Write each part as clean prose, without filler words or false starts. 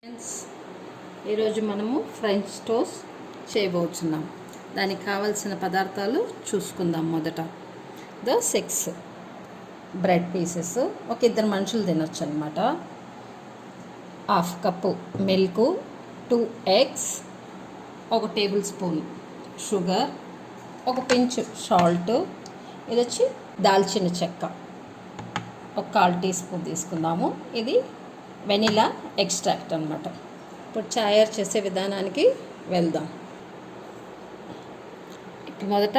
Friends, ఈరోజు మనము French toast చేయబోతున్నాం. దానికి కావాల్సిన పదార్థాలు చూసుకుందాం. మొదట 6 బ్రెడ్ పీసెస్, ఒక 2 మనుషులు తినొచ్చు అనమాట. 1/2 cup milk, 2 eggs, 1 table spoon sugar, 1 pinch salt, ఇది వచ్చి దాల్చిన చెక్క, 1 1/4 టీ స్పూన్ తీసుకుందాము. ఇది వెనిలా ఎక్స్ట్రాక్ట్ అనమాట. ఇప్పుడు తయారు చేసే విధానానికి వెళ్దాం. మొదట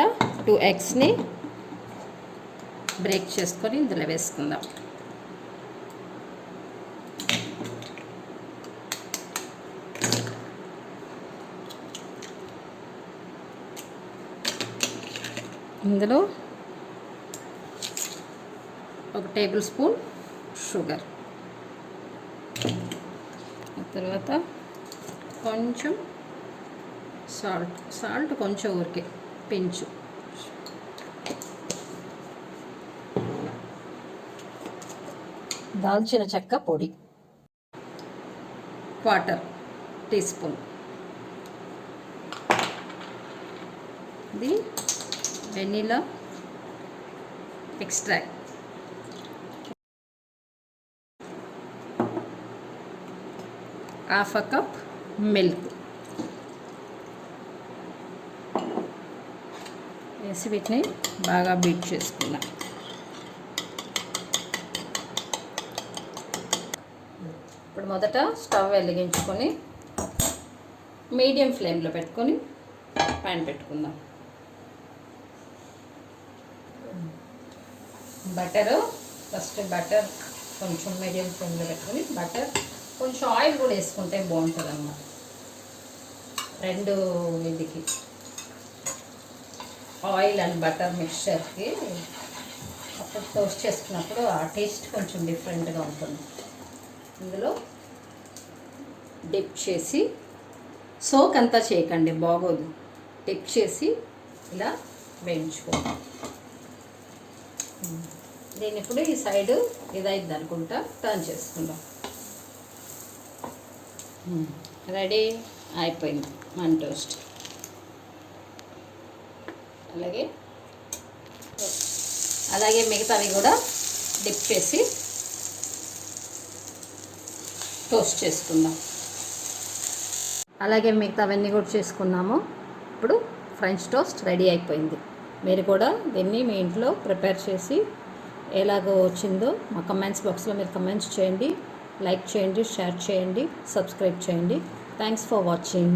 2 ఎగ్స్ని బ్రేక్ చేసుకొని ఇందులో వేసుకుందాం. ఇందులో 1 టేబుల్ స్పూన్ షుగర్, తర్వాత కొంచెం సాల్ట్ కొంచెం ఊరికే పించు, దాల్చిన చెక్క పొడి 1/4 టీ స్పూన్, ఇది వెనిలా ఎక్స్ట్రాక్ట్, 1/2 కప్ మిల్క్ వేసి వీటిని బాగా బీట్ చేసుకున్నాం. ఇప్పుడు మొదట స్టవ్ వెలిగించుకొని మీడియం ఫ్లేమ్లో పెట్టుకొని ప్యాన్ పెట్టుకుందాం. ఫస్ట్ బటర్ కొంచెం మీడియం ఫ్లేమ్లో పెట్టుకొని కొంచెం ఆయిల్ కూడా వేసుకుంటే బాగుంటుంది అన్నమాట. 2 ఇదికి ఆయిల్ అండ్ బటర్ మిక్స్చర్కి అప్పుడు టోస్ట్ చేసుకున్నప్పుడు ఆ టేస్ట్ కొంచెం డిఫరెంట్గా ఉంటుంది. ఇందులో డిప్ చేసి, సోక్ అంతా చేయకండి, బాగోదు. డిప్ చేసి ఇలా వేయించుకోండి. దీన్ని ఇప్పుడు ఈ సైడు ఇదైద్ది అనుకుంటా టర్న్ చేసుకుందాం. రెడీ అయిపోయింది మన టోస్ట్. అలాగే మిగతావి కూడా డిప్ చేసి టోస్ట్ చేసుకుందాం. అలాగే మిగతావన్నీ కూడా చేసుకున్నాము. ఇప్పుడు ఫ్రెంచ్ టోస్ట్ రెడీ అయిపోయింది. మీరు కూడా దీన్ని మీ ఇంట్లో ప్రిపేర్ చేసి ఎలాగో వచ్చిందో మా కమెంట్స్ బాక్స్లో మీరు కమెంట్స్ చేయండి, లైక్ చేయండి, షేర్ చేయండి, సబ్స్క్రైబ్ చేయండి. Thanks for watching.